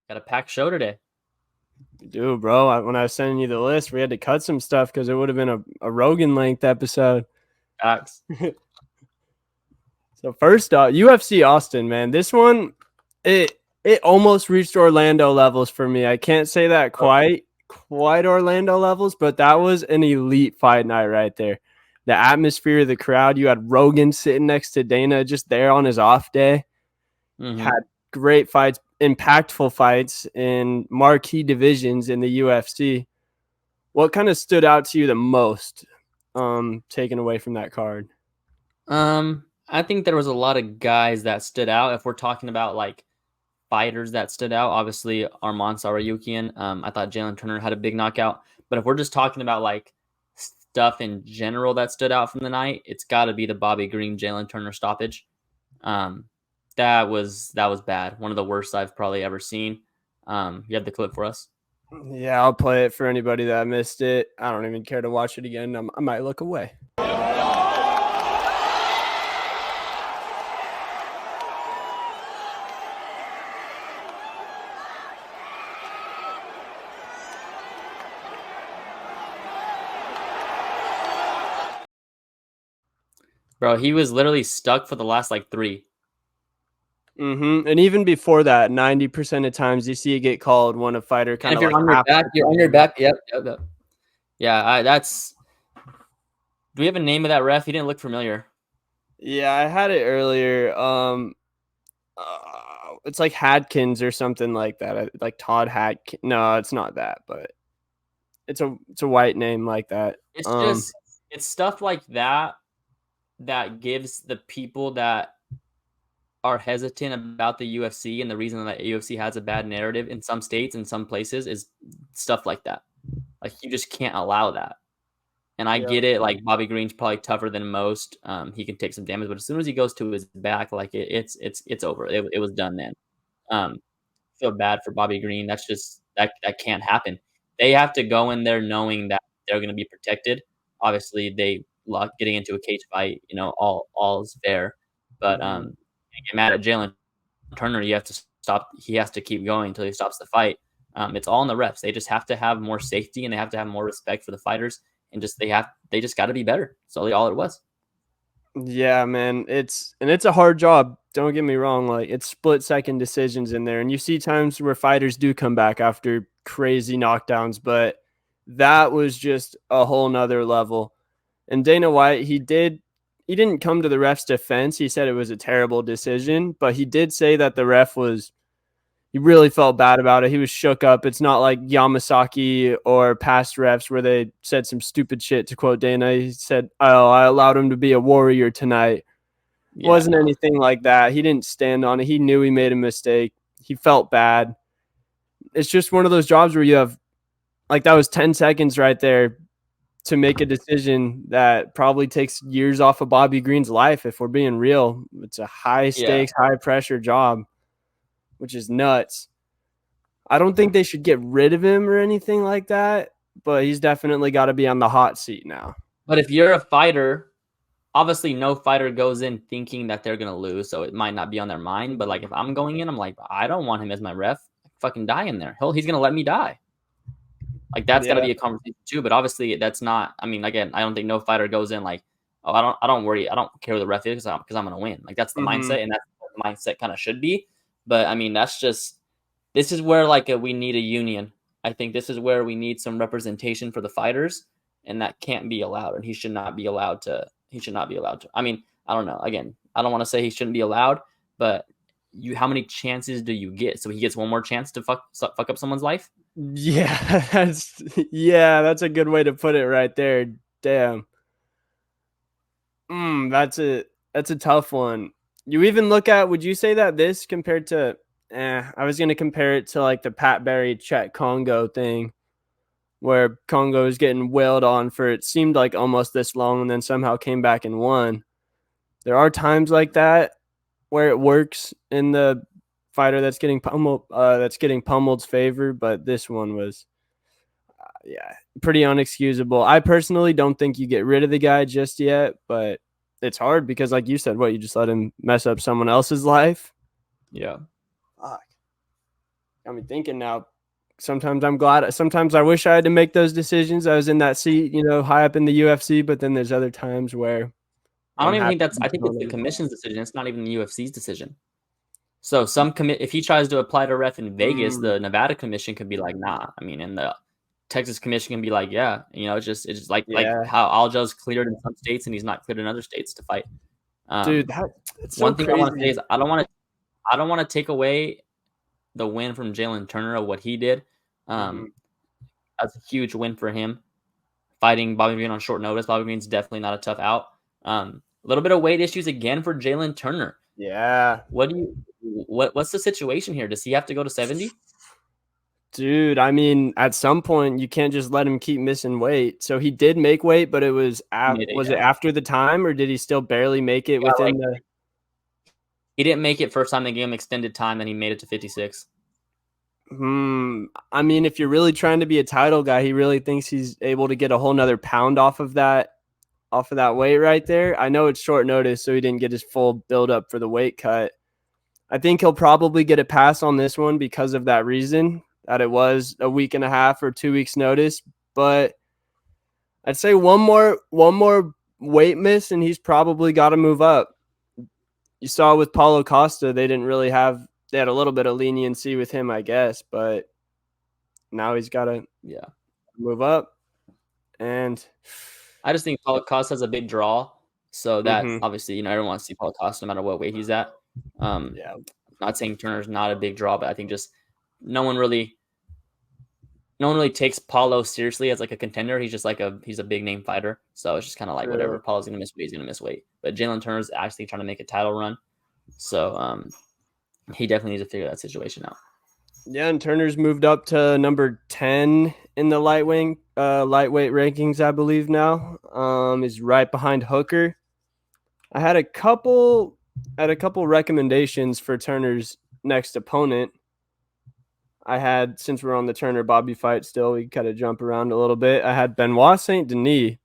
Got a packed show today. Dude, bro, when I was sending you the list, we had to cut some stuff because it would have been a Rogan length episode. Facts. So first up, UFC Austin, man. This one, it almost reached Orlando levels for me. I can't say that quite Orlando levels, but that was an elite fight night right there. The atmosphere of the crowd. You had Rogan sitting next to Dana, just there on his off day. Had great fights, impactful fights in marquee divisions in the UFC. What kind of stood out to you the most, taken away from that card? I think there was a lot of guys that stood out. If we're talking about like fighters that stood out, obviously Arman Tsarukyan. I thought Jalen Turner had a big knockout. But if we're just talking about like stuff in general that stood out from the night, it's got to be the Bobby Green Jalen Turner stoppage. That was bad. One of the worst I've probably ever seen. You have the clip for us? Yeah, I'll play it for anybody that missed it. I don't even care to watch it again. I might look away. Bro, he was literally stuck for the last like 3. And even before that, 90% of times you see it get called when a fighter kind And of if you're like on your back, you're on your back. Yep. Yeah, that's. Do we have a name of that ref? He didn't look familiar. Yeah, I had it earlier. It's like Hadkins or something like that. Like Todd Hadkins. No, it's not that, but it's a white name like that. It's stuff like that that gives the people that are hesitant about the UFC, and the reason that UFC has a bad narrative in some states and some places is stuff like that. Like you just can't allow that. And I get it. Like Bobby Green's probably tougher than most. He can take some damage, but as soon as he goes to his back, like it's over. It was done then. Feel bad for Bobby Green. That's just that can't happen. They have to go in there knowing that they're going to be protected. Obviously, they luck getting into a cage fight. All is fair, but get mad at Jalen Turner. You have to stop. He has to keep going until he stops the fight. It's all in the refs. They just have to have more safety and they have to have more respect for the fighters. And they just got to be better. That's all it was. Yeah, man. It's a hard job. Don't get me wrong. Like it's split-second decisions in there, and you see times where fighters do come back after crazy knockdowns, but that was just a whole nother level. And Dana White, he didn't come to the ref's defense. He said it was a terrible decision, but he did say that the ref he really felt bad about it. He was shook up. It's not like Yamasaki or past refs where they said some stupid shit, to quote Dana. He said, "Oh, I allowed him to be a warrior tonight." Yeah, Wasn't anything like that. He didn't stand on it. He knew he made a mistake. He felt bad. It's just one of those jobs where you have, like, that was 10 seconds right there to make a decision that probably takes years off of Bobby Green's life. If we're being real, it's a high stakes, high pressure job, which is nuts. I don't think they should get rid of him or anything like that, but he's definitely got to be on the hot seat now. But if you're a fighter, obviously no fighter goes in thinking that they're going to lose, so it might not be on their mind. But like if I'm going in, I'm like, I don't want him as my ref. Fucking die in there. He's going to let me die. Like that's got to be a conversation too. But obviously that's not. I mean, again, I don't think no fighter goes in like, oh, I don't worry. I don't care who the ref is because I'm going to win. Like that's the mindset, and that's what the mindset kind of should be. But I mean, this is where like we need a union. I think this is where we need some representation for the fighters, and that can't be allowed. And he should not be allowed to. I mean, I don't know. Again, I don't want to say he shouldn't be allowed, but how many chances do you get? So he gets one more chance to fuck up someone's life. Yeah, that's a good way to put it right there. Damn. That's a tough one. You even look at, would you say that this compared to, I was going to compare it to like the Pat Barry Chet Congo thing, where Congo was getting wailed on for it seemed like almost this long and then somehow came back and won. There are times like that where it works in the fighter that's getting pummeled's favor, but this one was pretty unexcusable. I personally don't think you get rid of the guy just yet, but it's hard because, like you said, you just let him mess up someone else's life? Yeah. Fuck. got me thinking now. Sometimes I'm glad. Sometimes I wish I had to make those decisions. I was in that seat, high up in the UFC. But then there's other times where I don't I'm even happy think to that's. be I think it's the totally. commission's decision. It's not even the UFC's decision. So if he tries to apply to ref in Vegas, Mm, the Nevada commission could be like, nah. I mean, and the Texas commission can be like, yeah. It's just like yeah, how Aljo's cleared in some states and he's not cleared in other states to fight. dude, Um, it's so One thing I want to say crazy. is I don't want to take away the win from Jalen Turner of what he did. Hmm. Um, that's a huge win for him. Fighting Bobby Green on short notice. Bobby Green's definitely not a tough out. A little bit of weight issues again for Jalen Turner. Yeah, What's the situation here? Does he have to go to 70? dude. I mean, at some point, you can't just let him keep missing weight. So he did make weight, but it was He made it, was it yeah. after the time, or did he still barely make it He got like within the? he didn't make it first time they gave him extended time, then he made it to 56. I mean, if you're really trying to be a title guy, he really thinks he's able to get a whole nother pound off of that weight right there. I know it's short notice, so he didn't get his full build up for the weight cut. I think he'll probably get a pass on this one because of that reason that it was a week and a half or 2 weeks notice. But I'd say one more weight miss and he's probably got to move up. You saw with Paulo Costa, they had a little bit of leniency with him, I guess, but now he's got to Yeah. move up. And I just think Paulo Costa has a big draw. So that mhm, obviously, everyone wants to see Paulo Costa no matter what weight he's at. Um, yeah, Not saying Turner's not a big draw, but I think just no one really no one really takes Paulo seriously as like a contender. He's just like he's a big name fighter. So it's just kind of like whatever. true. Paulo's gonna miss weight, he's gonna miss weight. But Jalen Turner's actually trying to make a title run. So he definitely needs to figure that situation out. Yeah, and Turner's moved up to number 10 in the lightweight rankings, I believe now. Is right behind Hooker. I had a couple recommendations for Turner's next opponent. I had, since we're on the Turner Bobby fight still, we kind of jump around a little bit. I had Benoit Saint Denis.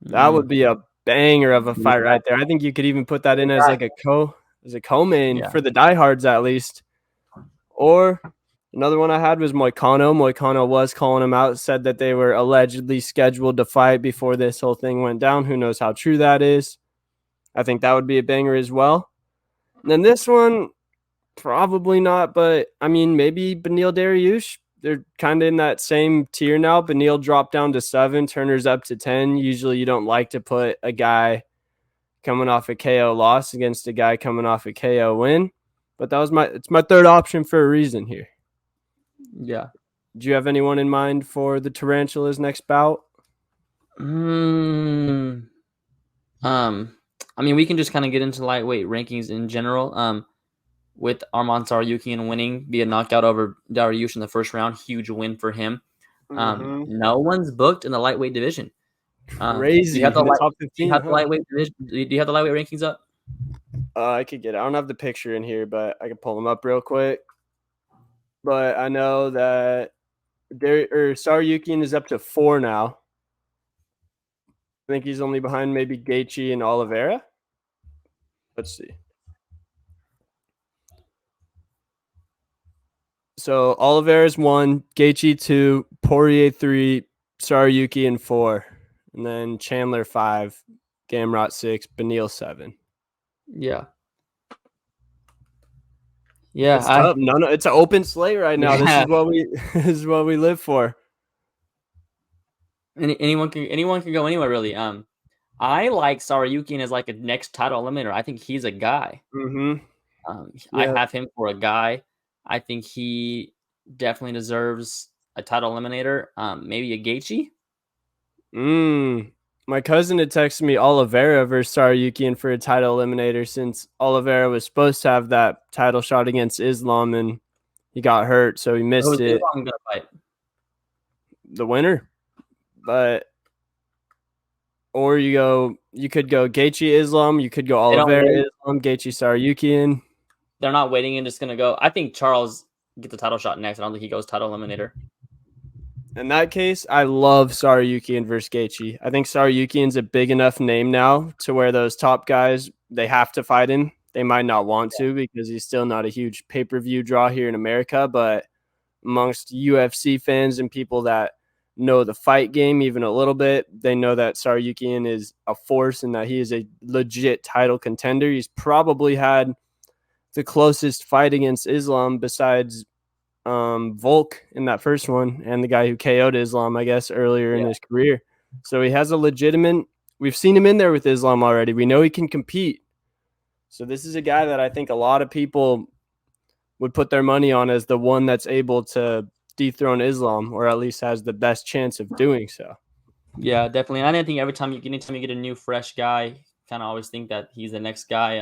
That Mm, would be a banger of a fight yeah, right there. I think you could even put that in as like a co-main yeah. for the diehards at least. Or another one I had was Moicano. Moicano was calling him out, said that they were allegedly scheduled to fight before this whole thing went down. Who knows how true that is? I think that would be a banger as well. And then this one, probably not, but I mean, maybe Beneil Dariush. They're kind of in that same tier now. Beneil dropped down to 7, Turner's up to 10. Usually you don't like to put a guy coming off a KO loss against a guy coming off a KO win. But it's my third option for a reason here. Yeah. Do you have anyone in mind for the Tarantula's next bout? Mm, I mean, we can just kind of get into lightweight rankings in general. With Arman Tsarukyan winning via knockout over Dariush in the first round, huge win for him. Mm-hmm. No one's booked in the lightweight division. Do you Crazy have the in the light? top Do you 15, have the huh? lightweight division? Do you have the lightweight rankings up? I could get it. I don't have the picture in here, but I can pull them up real quick. But I know that Saryukian is up to 4 now. I think he's only behind maybe Gaethje and Oliveira. Let's see. So Oliveira's 1, Gaethje 2, Poirier 3, Saryukian 4, and then Chandler 5, Gamrot 6, Beneil 7. Yeah, yeah. It's tough. No, it's an open slate right now. This Yeah. is what we this is what we live for. Anyone can go anywhere really. I like Saryukin as like a next title eliminator. I think he's a guy. Mm-hmm. I Yeah. have him for a guy. I think he definitely deserves a title eliminator. Maybe a Gaethje. My cousin had texted me Oliveira versus Saryukian for a title eliminator since Oliveira was supposed to have that title shot against Islam and he got hurt, so he missed Who's it. Islam gonna fight? The winner. But or you could go Gaethje Islam, you could go They don't Oliveira wait. Islam, Gaethje Saryukian. They're not waiting and just gonna go. I think Charles gets the title shot next. I don't think he goes title eliminator. In that case, I love Saryukian versus Gaethje. I think Saryukian's a big enough name now to where those top guys, they have to fight him. they might not want to because he's still not a huge pay-per-view draw here in America, but amongst UFC fans and people that know the fight game even a little bit, they know that Tsarukyan is a force and that he is a legit title contender. He's probably had the closest fight against Islam besides Volk in that first one and the guy who KO'd Islam, I guess, earlier in his career. So he has a legitimate – we've seen him in there with Islam already. We know he can compete. So this is a guy that I think a lot of people would put their money on as the one that's able to dethrone Islam, or at least has the best chance of doing so. Yeah, definitely. I think anytime you get a new fresh guy, kind of always think that he's the next guy.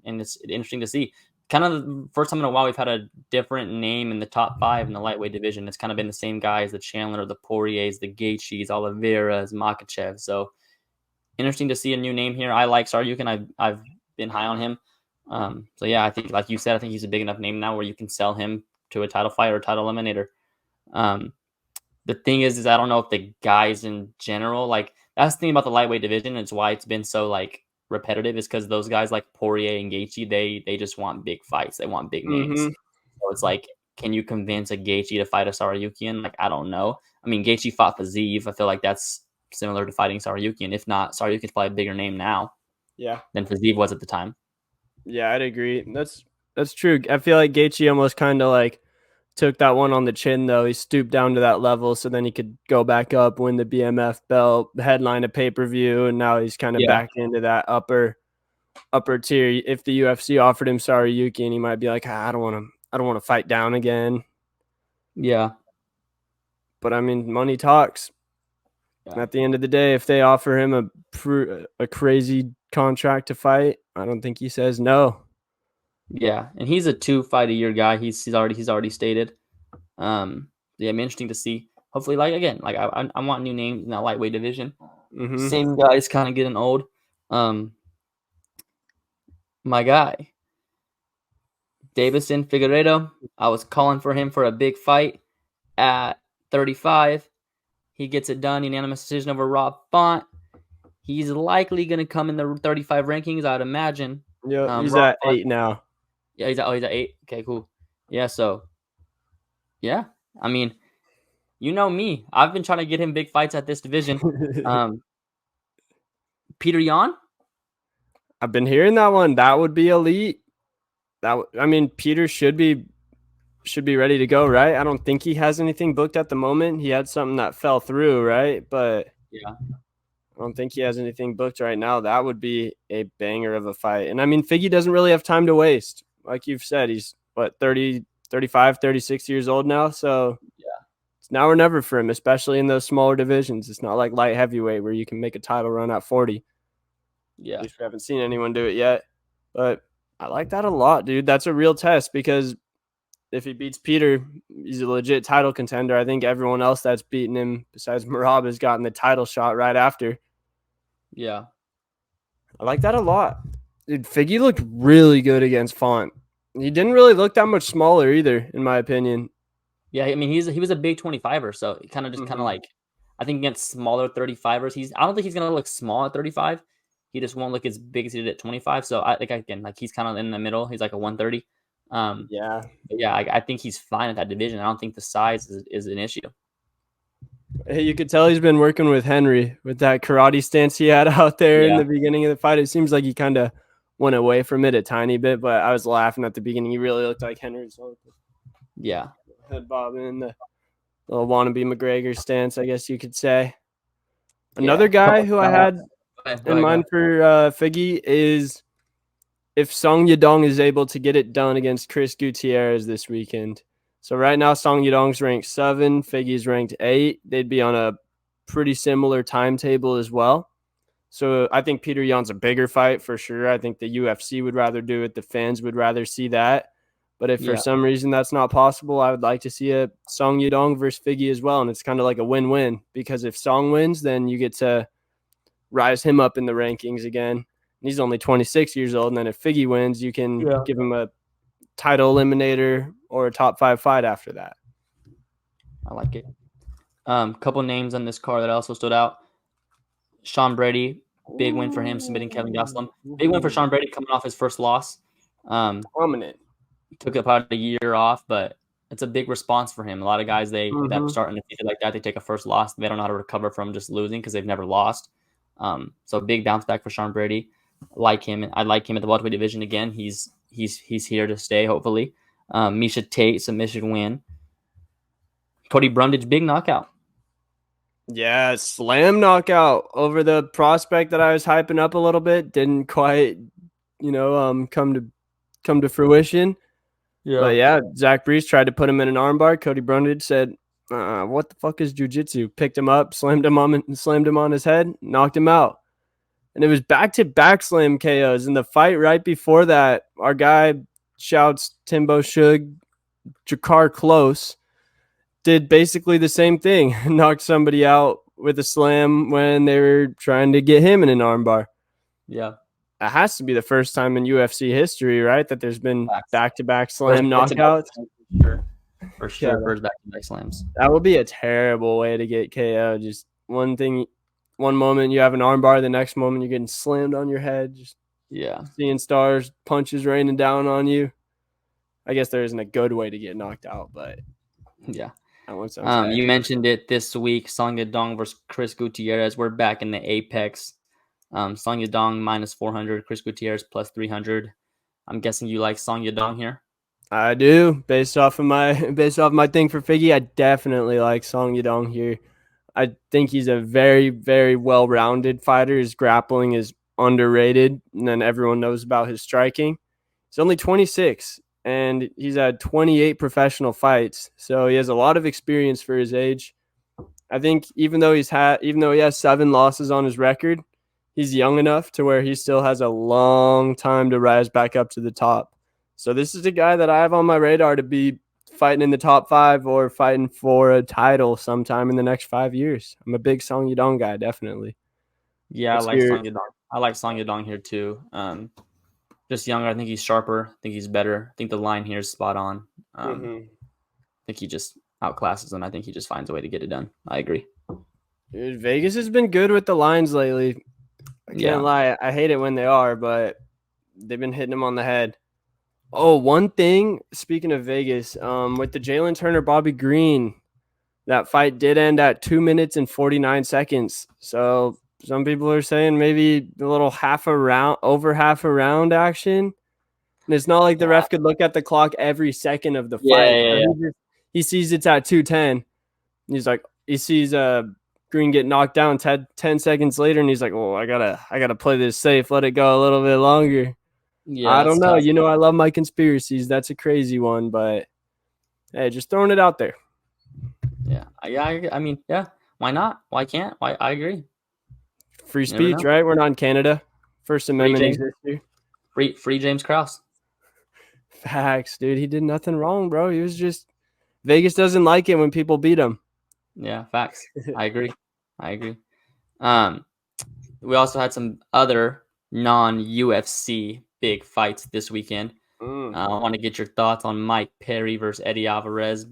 And it's interesting to see. Kind of the first time in a while we've had a different name in the top 5 in the lightweight division. It's kind of been the same guys: the Chandler, the Poiriers, the Gaethjes, Oliveira's, Makhachev. So interesting to see a new name here. I like Tsarukyan. I've been high on him. So yeah, I think like you said, I think he's a big enough name now where you can sell him to a title fight or title eliminator. The thing is I don't know if the guys in general, like that's the thing about the lightweight division. It's why it's been so like repetitive, is because those guys like Poirier and Gaethje, they just want big fights. They want big names. So it's like, can you convince a Gaethje to fight a Tsarukyan? Like, I don't know. I mean, Gaethje fought Fiziev. I feel like that's similar to fighting Tsarukyan. If not, Tsarukyan's probably a bigger name now. Yeah. Than Fiziev was at the time. Yeah, I'd agree. That's true. I feel like Gaethje almost kind of like took that one on the chin, though. He stooped down to that level so then he could go back up, win the BMF belt, headline a pay-per-view, and now he's kind of back into that upper tier. If the UFC offered him Tsarukyan, he might be like, I don't want to fight down again. Yeah. But I mean, money talks. Yeah. At the end of the day, if they offer him a crazy contract to fight, I don't think he says no. Yeah, and he's a 2-fight-a-year guy. He's already stated. Yeah, interesting to see. Hopefully, like again, like I want new names in that lightweight division. Same guys kind of getting old. My guy, Davison Figueiredo. I was calling for him for a big fight at 35. He gets it done, unanimous decision over Rob Font. He's likely going to come in the 35 rankings, I'd imagine. Yeah, he's at 8 now. Yeah, he's at 8. Okay, cool. Yeah, so yeah, I mean, you know me. I've been trying to get him big fights at this division. Peter Yan? I've been hearing that one. That would be elite. I mean, Peter should be ready to go, right? I don't think he has anything booked at the moment. He had something that fell through, right? But yeah, I don't think he has anything booked right now. That would be a banger of a fight. And I mean, Figgy doesn't really have time to waste. Like you've said, he's what, 30, 35, 36 years old now. So yeah, it's now or never for him, especially in those smaller divisions. It's not like light heavyweight where you can make a title run at 40. Yeah. At least we haven't seen anyone do it yet. But I like that a lot, dude. That's a real test because if he beats Peter, he's a legit title contender. I think everyone else that's beaten him besides Merab has gotten the title shot right after. Yeah. I like that a lot. Dude, Figgy looked really good against Font. He didn't really look that much smaller either, in my opinion. Yeah, I mean, he was a big 25er, so he kind of just kind of like, I think against smaller 35ers, I don't think he's going to look small at 35. He just won't look as big as he did at 25. So I think, again, like he's kind of in the middle. He's like a 130. Yeah, I think he's fine at that division. I don't think the size is an issue. Hey, you could tell he's been working with Henry with that karate stance he had out there in the beginning of the fight. It seems like he kind of went away from it a tiny bit, but I was laughing at the beginning. He really looked like Henry. Yeah. Head bobbing in the little wannabe McGregor stance, I guess you could say. Another guy who I had in mind for Figgy is if Song Yadong is able to get it done against Chris Gutierrez this weekend. So right now, Song Yadong's ranked 7, Figgy's ranked 8. They'd be on a pretty similar timetable as well. So I think Peter Yan's a bigger fight for sure. I think the UFC would rather do it. The fans would rather see that. But if for some reason that's not possible, I would like to see a Song Yadong versus Figgy as well. And it's kind of like a win-win because if Song wins, then you get to rise him up in the rankings again. He's only 26 years old. And then if Figgy wins, you can give him a title eliminator or a top 5 fight after that. I like it. Couple names on this card that also stood out. Sean Brady, big win for him, submitting Kevin Gastelum. Big win for Sean Brady coming off his first loss. Dominant. Took about a year off, but it's a big response for him. A lot of guys that Mm-hmm. start undefeated like that, they take a first loss, they don't know how to recover from just losing because they've never lost. So big bounce back for Sean Brady. Like him, I like him at the welterweight division again. He's here to stay, hopefully. Misha Tate submission win. Cody Brundage big knockout. Yeah, slam knockout over the prospect that I was hyping up a little bit. Didn't quite, come to fruition. But Yeah. yeah, Zach Brees tried to put him in an armbar. Cody Brundage said, "What the fuck is jujitsu?" Picked him up, slammed him on his head, knocked him out. And it was back to back slam KOs. In the fight right before that, our guy shouts Timbo Shug, Jakar Close, did basically the same thing. Knocked somebody out with a slam when they were trying to get him in an armbar. Yeah. It has to be the first time in UFC history, right, that there's been Facts. back-to-back First slam back-to-back knockouts. slams, for Yeah, sure. First back-to-back slams. that would be a terrible way to get KO. Just one thing, one moment you have an armbar, the next moment you're getting slammed on your head. Just Yeah. seeing stars, punches raining down on you. I guess there isn't a good way to get knocked out, but Yeah. that one sounds bad. You mentioned it this week. Song Yadong versus Chris Gutierrez. We're back in the Apex. Song Yadong minus 400. Chris Gutierrez plus 300. I'm guessing you like Song Yadong here. I do. Based off my thing for Figgy, I definitely like Song Yadong here. I think he's a very, very well-rounded fighter. His grappling is underrated, and then everyone knows about his striking. He's only 26, and he's had 28 professional fights, so he has a lot of experience for his age. I think even though he has 7 losses on his record, he's young enough to where he still has a long time to rise back up to the top. So this is a guy that I have on my radar to be fighting in the top 5 or fighting for a title sometime in the next 5 years. I'm a big Song Yadong guy, definitely. Yeah, I What's like your Song Yadong. I like Song Yadong here too. Just younger. I think he's sharper. I think he's better. I think the line here is spot on. I think he just outclasses him. I think he just finds a way to get it done. I agree. Dude, Vegas has been good with the lines lately. I can't lie. I hate it when they are, but they've been hitting them on the head. Oh, one thing, speaking of Vegas, with the Jalen Turner Bobby Green, that fight did end at 2 minutes and 49 seconds. So some people are saying maybe a little over half a round action. And it's not like the ref could look at the clock every second of the fight. So he sees it's at 2:10. He's like, he sees Green get knocked down 10 seconds later, and he's like, "Oh, I gotta play this safe. Let it go a little bit longer." Yeah, I that's don't know. tough. I love my conspiracies. That's a crazy one, but hey, just throwing it out there. Yeah. I mean, yeah. Why not? Why can't? Why? I agree. Free You never speech, know. right? We're not in Canada. First Amendment James. exists here. Free James Krause. Facts, dude. He did nothing wrong, bro. He was just Vegas doesn't like it when people beat him. Yeah, facts. I agree. I agree. We also had some other non-UFC big fights this weekend. I want to get your thoughts on Mike Perry versus Eddie Alvarez,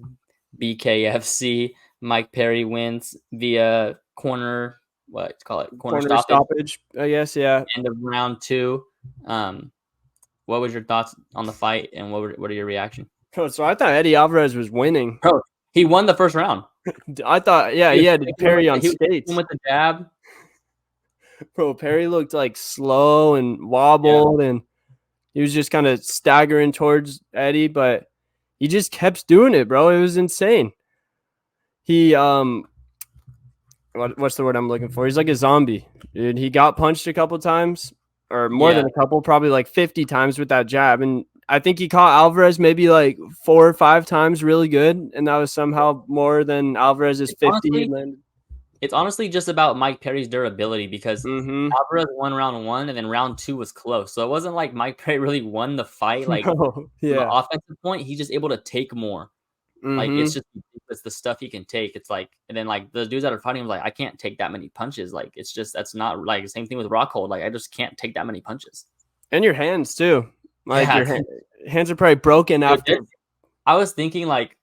BKFC. Mike Perry wins via corner Stoppage, I guess. Yeah. end of round 2. What was your thoughts on the fight, and what are your reaction? Oh, so I thought Eddie Alvarez was winning. Bro, he won the first round. I thought, yeah, he had Perry on skates. He with the jab. Bro, Perry looked like slow and wobbled, and he was just kind of staggering towards Eddie, but he just kept doing it, bro. It was insane. He what's the word I'm looking for? He's like a zombie, dude. He got punched a couple times, or more than a couple, probably like 50 times with that jab, and I think he caught Alvarez maybe like 4 or 5 times really good, and that was somehow more than Alvarez's 50. It's honestly just about Mike Perry's durability, because Alvarez won round 1 and then round 2 was close. So it wasn't like Mike Perry really won the fight. Like from an offensive point, he's just able to take more. Like it's the stuff he can take. It's like, and then like the dudes that are fighting him, like, I can't take that many punches. Like it's just, that's not like the same thing with Rockhold. Like I just can't take that many punches. And your hands too. Like your hands are probably broken after. I was thinking, like,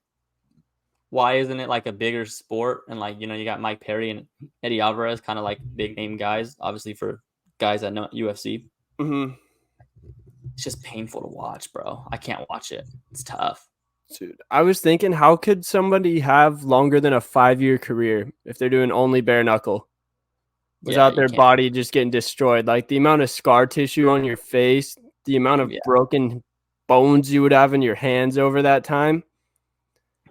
why isn't it like a bigger sport? And like, you got Mike Perry and Eddie Alvarez, kind of like big name guys, obviously for guys that know UFC. It's just painful to watch, bro. I can't watch it. It's tough. Dude, I was thinking, how could somebody have longer than a 5-year career if they're doing only bare knuckle Yeah, without you their can't. body just getting destroyed? Like the amount of scar tissue on your face, the amount of Yeah, broken bones you would have in your hands over that time.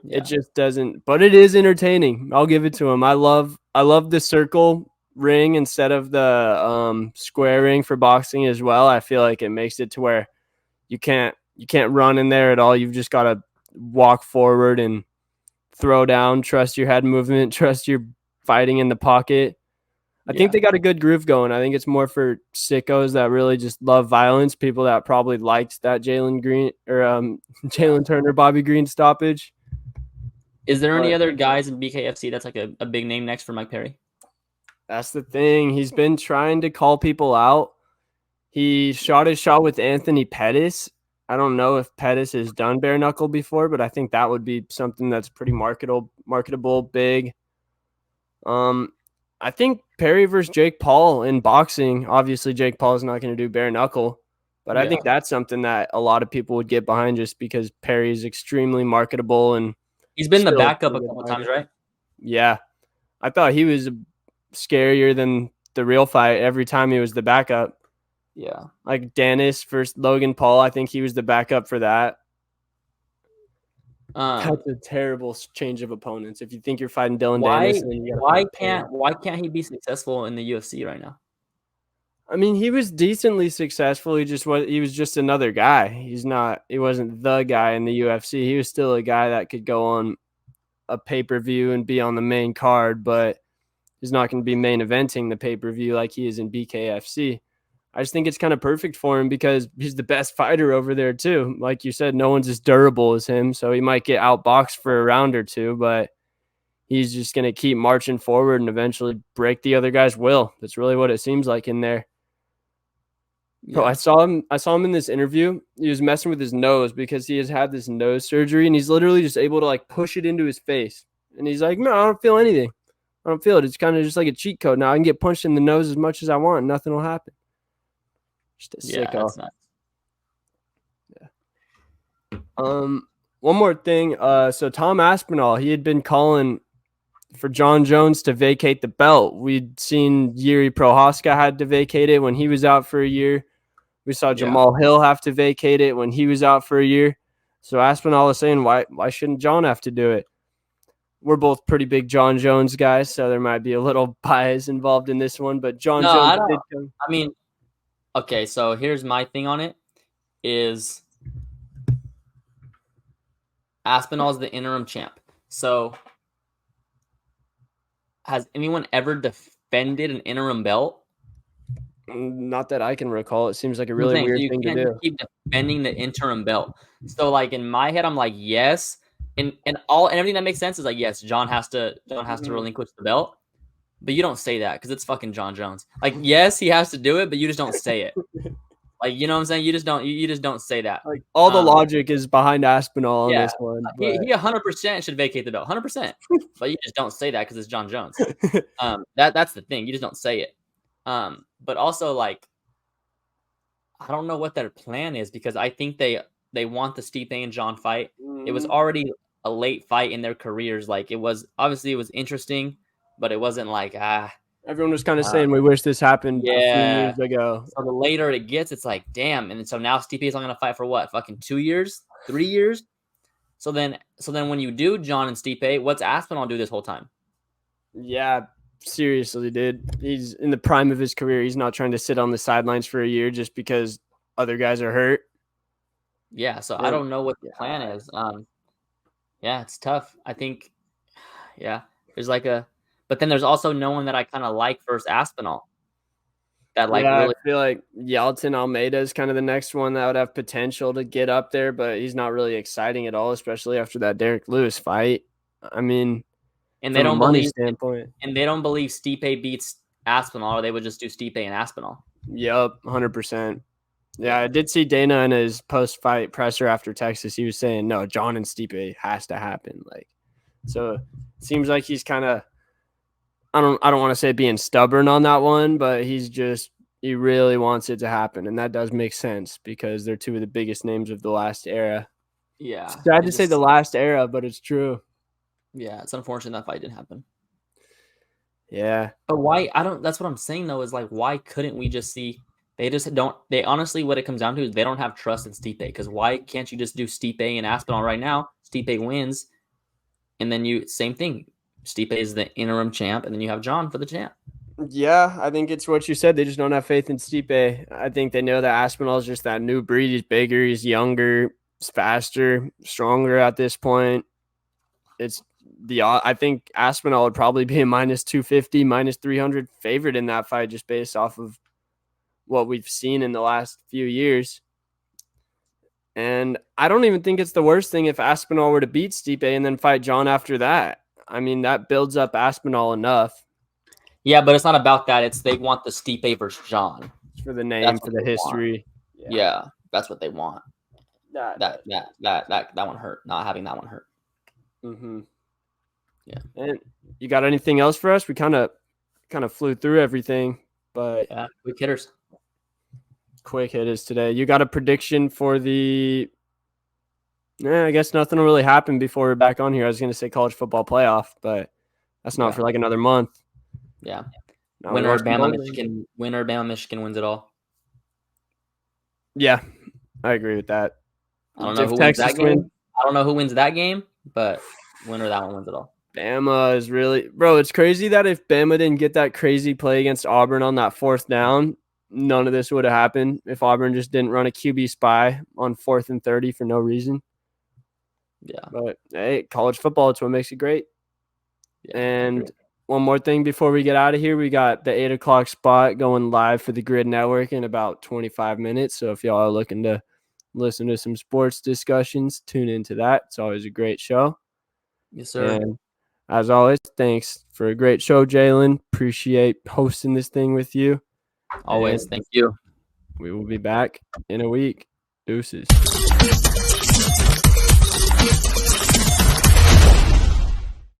It yeah, just doesn't, but it is entertaining. I'll give it to him. I love the circle ring instead of the square ring for boxing as well. I feel like it makes it to where you can't run in there at all. You've just got to walk forward and throw down, trust your head movement, trust your fighting in the pocket. I think yeah, they got a good groove going. I think it's more for sickos that really just love violence, people that probably liked that Jalen Green or yeah. Jalen Turner, Bobby Green stoppage. Is there any But other guys in BKFC that's like a big name next for Mike Perry? that's the thing. He's been trying to call people out. He shot his shot with Anthony Pettis. I don't know if Pettis has done bare knuckle before, but I think that would be something that's pretty marketable, big. Um, I think Perry versus Jake Paul in boxing. Obviously, Jake Paul is not going to do bare knuckle, but I Yeah, think that's something that a lot of people would get behind just because Perry is extremely marketable and he's been the still a backup pretty a good couple times, fighter. right? Yeah, I thought he was scarier than the real fight every time he was the backup. Yeah. Like Dennis versus Logan Paul, I think he was the backup for that. Um, That's a terrible change of opponents. If you think you're fighting Dylan why Dennis, and then you got to why fight Perry. can't he be successful in the UFC right now? I mean, he was decently successful. He was just another guy. He wasn't the guy in the UFC. He was still a guy that could go on a pay-per-view and be on the main card, but he's not going to be main eventing the pay-per-view like he is in BKFC. I just think it's kind of perfect for him because he's the best fighter over there too. Like you said, no one's as durable as him, so he might get outboxed for a round or two, but he's just going to keep marching forward and eventually break the other guy's will. That's really what it seems like in there. Bro, I Yeah, saw him. I saw him in this interview. He was messing with his nose because he has had this nose surgery, and he's literally just able to like push it into his face. And he's like, "No, I don't feel anything. I don't feel it. It's kind of just like a cheat code. Now I can get punched in the nose as much as I want. And nothing will happen." Just a yeah, sicko. that's nuts. One more thing. So Tom Aspinall, he had been calling for Jon Jones to vacate the belt. We'd seen Yuri Prohaska had to vacate it when he was out for a year. We saw Yeah. Jamal Hill have to vacate it when he was out for a year. So Aspinall is saying, why shouldn't Jon have to do it? We're both pretty big Jon Jones guys, so there might be a little bias involved in this one. But Jon No, Jones I don't. did come. I mean, okay, so here's my thing on it is Aspinall's the interim champ. So has anyone ever defended an interim belt? Not that I can recall. It seems like a The really thing, so weird you thing to can't just do. keep defending the interim belt. So like in my head, I'm like, yes, and everything that makes sense is like, yes, Jon has to Mhm. relinquish the belt, but you don't say that because it's fucking Jon Jones. Like, yes, he has to do it, but you just don't say it. Like, you know what I'm saying? You just don't say that. Like all the Um, logic is behind Aspinall on yeah, this one, he but 100% should vacate the belt, 100%. But you just don't say that because it's Jon Jones. That's the thing. You just don't say it. But also like I don't know what their plan is because I think they want the Stipe and John fight. It was Mhm. already a late fight in their careers. Like it was interesting, but it wasn't like Everyone was kind of uh saying we wish this happened a few yeah. years ago. So the later it gets, it's like damn. And so now Stipe is only gonna fight for what? Fucking 2 years, 3 years. So then when you do John and Stipe, what's Aspinall do this whole time? Yeah, seriously, dude. He's in the prime of his career. He's not trying to sit on the sidelines for a year just because other guys are hurt. Yeah. So I And don't know what the plan yeah, is. Yeah, it's tough. I think yeah, there's like but then there's also no one that I kind of like versus Aspinall that like yeah, I really. feel like Yalton Almeida is kind of the next one that would have potential to get up there, but he's not really exciting at all, especially after that Derek Lewis fight. I mean, and they from a don't money believe standpoint, and they don't believe Stipe beats Aspinall, or they would just do Stipe and Aspinall. yep, 100%. Yeah, I Yeah, did see Dana in his post-fight presser after Texas. He was saying, "No, John and Stipe has to happen." Like, so it seems like he's kind of I don't want to say being stubborn on that one, but he really wants it to happen, and that does make sense because they're two of the biggest names of the last era. Yeah. It's sad to say the last era, but it's true. Yeah, it's unfortunate that fight didn't happen. Yeah. But why? That's what I'm saying though. Is like, why couldn't we just see? They just don't. They honestly, what it comes down to is they don't have trust in Stipe. Because why can't you just do Stipe and Aspinall right now? Stipe wins, and then same thing. Stipe is the interim champ, and then you have Jon for the champ. Yeah, I think it's what you said. They just don't have faith in Stipe. I think they know that Aspinall is just that new breed. He's bigger, he's younger, he's faster, stronger at this point. I think Aspinall would probably be a minus 250, minus 300 favorite in that fight just based off of what we've seen in the last few years. And I don't even think it's the worst thing if Aspinall were to beat Stipe and then fight Jon after that. I mean, that builds up Aspinall enough. Yeah, but it's not about that. It's they want the Stipe versus Jon. For the name, for the history. Yeah, that's what they want. That one hurt. Not having that one hurt. Mm-hmm. Yeah. And you got anything else for us? We kind of flew through everything, but yeah, quick hitters. Quick hitters today. You got a prediction for the? I guess nothing will really happen before we're back on here. I was going to say college football playoff, but that's not for like another month. Yeah. Winner Bama Michigan wins it all. Yeah, I agree with that. I don't know who wins that game. I don't know who wins that game, but winner that one wins it all. Bama is really, bro. It's crazy that if Bama didn't get that crazy play against Auburn on that 4th down, none of this would have happened. If Auburn just didn't run a QB spy on 4th and 30 for no reason. Yeah. But hey, college football, it's what makes it great. Yeah, and one more thing before we get out of here, we got the 8 o'clock spot going live for the Grid Network in about 25 minutes. So if y'all are looking to listen to some sports discussions, tune into that. It's always a great show. Yes, sir. And as always, thanks for a great show, Jalen. Appreciate hosting this thing with you. Always. Thank you. We will be back in a week. Deuces.